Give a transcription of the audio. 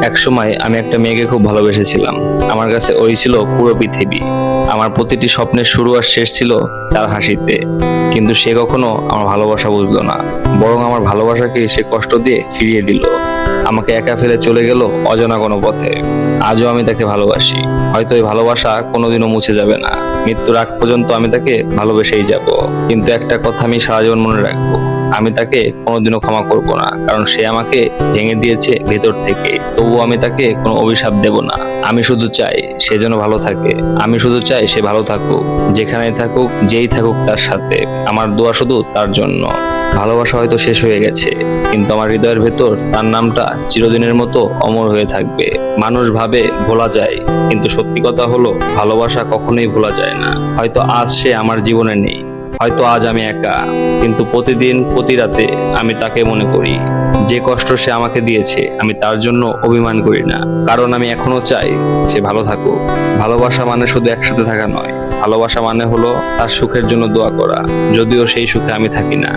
একসময় আমি একটা মেয়েকে খুব ভালোবেসেছিলাম। আমার কাছে ওই ছিল পুরো পৃথিবী। আমার প্রতিটি স্বপ্নের শুরু আর শেষ ছিল তার হাসিতে। কিন্তু সে কখনো আমার ভালোবাসা বুঝলো না, বরং আমার ভালোবাসাকে সে কষ্ট দিয়ে ফিরিয়ে দিল। আমাকে একা ফেলে চলে গেল অজানা কোনো পথে। আজও আমি তাকে ভালোবাসি। হয়তো এই ভালোবাসা কোনোদিনও মুছে যাবে না। মৃত্যুর আগ পর্যন্ত আমি তাকে ভালোবেসেই যাব। কিন্তু একটা কথা আমি সারা জীবন মনে রাখবো, আমি তাকে কোনোদিনও ক্ষমা করব না, কারণ সে আমাকে ভেঙে দিয়েছে ভেতর থেকে। তবুও আমি তাকে কোনো অভিশাপ দেব না। আমি শুধু চাই সে যেন ভালো থাকে। আমি শুধু চাই সে ভালো থাকুক, যেখানেই থাকুক, যেই থাকুক তার সাথে। আমার দোয়া শুধু তার জন্য। ভালোবাসা হয়তো শেষ হয়ে গেছে, কিন্তু আমার হৃদয়ের ভেতর তার নামটা চিরদিনের মতো অমর হয়ে থাকবে। মানুষ ভাবে ভোলা যায়, কিন্তু সত্যি কথা হলো ভালোবাসা কখনোই ভোলা যায় না। হয়তো আজ সে আমার জীবনে নেই, হয়তো আজ আমি একা, কিন্তু প্রতিদিন প্রতি রাতে আমি তাকে মনে করি। যে কষ্ট সে আমাকে দিয়েছে আমি তার জন্য অভিমান করি না, কারণ আমি এখনো চাই সে ভালো থাকুক। ভালোবাসা মানে শুধু একসাথে থাকা নয়, ভালোবাসা মানে হলো তার সুখের জন্য দোয়া করা, যদিও সেই সুখে আমি থাকি না।